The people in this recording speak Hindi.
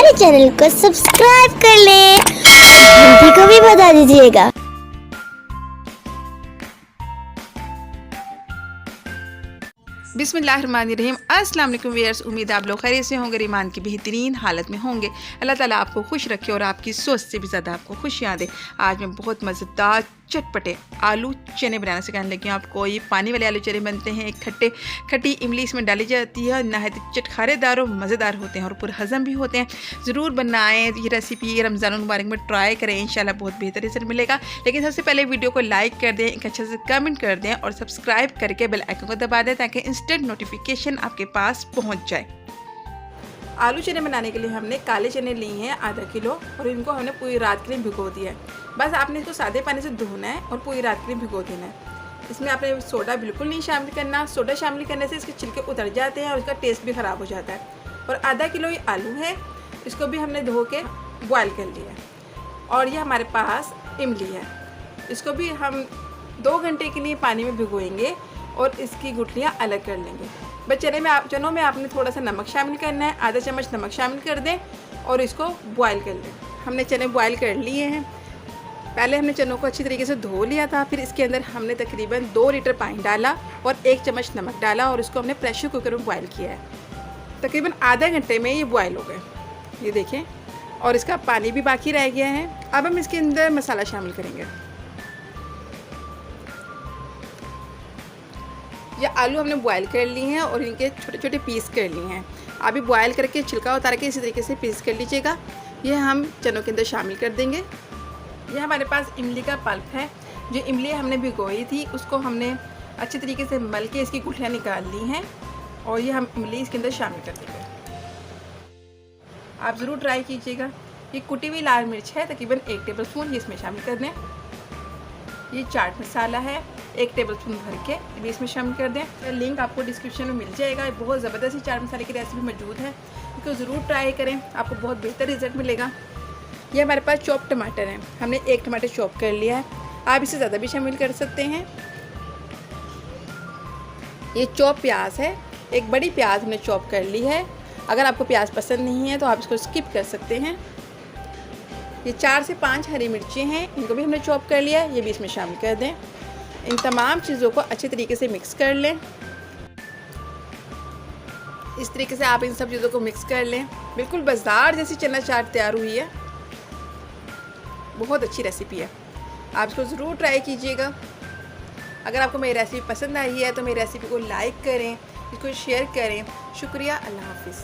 हमारे चैनल को सब्सक्राइब कर लें, घंटी को भी बता दीजिएगा। बिस्मिल्लाहिर्रहमानिर्रहीम। अस्सलाम वालेकुम व्यूअर्स, उम्मीद आप लोग खैरियत से होंगे, ईमान की बेहतरीन हालत में होंगे। अल्लाह ताला आपको खुश रखे और आपकी सोच से भी ज़्यादा आपको खुशियाँ दे। आज मैं बहुत मज़ेदार चटपटे आलू चने बनाना सिखाने लगी हूँ आपको। ये पानी वाले आलू चने बनते हैं, खट्टी इमली इसमें डाली जाती है, नहायत चटखारेदार और मज़ेदार होते हैं और पूरे हज़म भी होते हैं। ज़रूर बनाएं ये रेसिपी, रमज़ान मुबारक में ट्राई करें, इंशाल्लाह बहुत बेहतर रिजल्ट मिलेगा। लेकिन सबसे पहले वीडियो को लाइक कर दें, एक अच्छे से कमेंट कर दें और सब्सक्राइब करके बेल आइकन को दबा दें ताकि इंस्टेंट नोटिफिकेशन आपके पास पहुँच जाए। आलू चने बनाने के लिए हमने काले चने लिए हैं आधा किलो और इनको हमने पूरी रात के लिए भिगो दिया है। बस आपने इसको सादे पानी से धोना है और पूरी रात के लिए भिगो देना है। इसमें आपने सोडा बिल्कुल नहीं शामिल करना। सोडा शामिल करने से इसके छिलके उतर जाते हैं और इसका टेस्ट भी ख़राब हो जाता है। और आधा किलो ये आलू है, इसको भी हमने धो के बॉयल कर लिया है। और ये हमारे पास इमली है, इसको भी हम 2 घंटे के लिए पानी में भिगोएंगे और इसकी गुठलियाँ अलग कर लेंगे। बस चनों में आपने थोड़ा सा नमक शामिल करना है, आधा चम्मच नमक शामिल कर दें और इसको बॉयल कर लें। हमने चने बॉयल कर लिए हैं। पहले हमने चनों को अच्छी तरीके से धो लिया था, फिर इसके अंदर हमने तकरीबन 2 लीटर पानी डाला और 1 चम्मच नमक डाला और इसको हमने प्रेशर कुकर में बॉयल किया है। तकरीबन आधे घंटे में ये बॉयल हो गए, ये देखें, और इसका पानी भी बाकी रह गया है। अब हम इसके अंदर मसाला शामिल करेंगे। ये आलू हमने बॉयल कर लिए हैं और इनके छोटे छोटे पीस कर लिए हैं। अभी बॉयल करके छिलका उतार के इसी तरीके से पीस कर लीजिएगा। ये हम चनों के अंदर शामिल कर देंगे। ये हमारे पास इमली का पल्प है। जो इमली हमने भिगोई थी उसको हमने अच्छी तरीके से मल के इसकी गुठलियाँ निकाल ली हैं और ये हम इमली इसके अंदर शामिल कर देंगे। आप ज़रूर ट्राई कीजिएगा। ये कुटी हुई लाल मिर्च है, तकरीबन 1 टेबल स्पून, ये इसमें शामिल कर दें। ये चाट मसाला है, 1 टेबल स्पून भर के भी इसमें शामिल कर दें। लिंक आपको डिस्क्रिप्शन में मिल जाएगा। बहुत ज़बरदस्त चाट मसाले की रेसिपी मौजूद है, इसको ज़रूर ट्राई करें, आपको बहुत बेहतर रिजल्ट मिलेगा। ये हमारे पास चॉप टमाटर हैं, हमने 1 टमाटर चॉप कर लिया है, आप इससे ज़्यादा भी शामिल कर सकते हैं। ये चॉप प्याज है, एक बड़ी प्याज हमने चॉप कर ली है। अगर आपको प्याज पसंद नहीं है तो आप इसको स्किप कर सकते हैं। ये 4 से 5 हरी मिर्चें हैं, इनको भी हमने चॉप कर लिया है, ये भी इसमें शामिल कर दें। इन तमाम चीज़ों को अच्छे तरीके से मिक्स कर लें। इस तरीके से आप इन सब चीज़ों को मिक्स कर लें। बिल्कुल बाजार जैसी चना चाट तैयार हुई है, बहुत अच्छी रेसिपी है, आप इसको ज़रूर ट्राई कीजिएगा। अगर आपको मेरी रेसिपी पसंद आई है तो मेरी रेसिपी को लाइक करें, इसको शेयर करें। शुक्रिया, अल्लाह हाफिज़।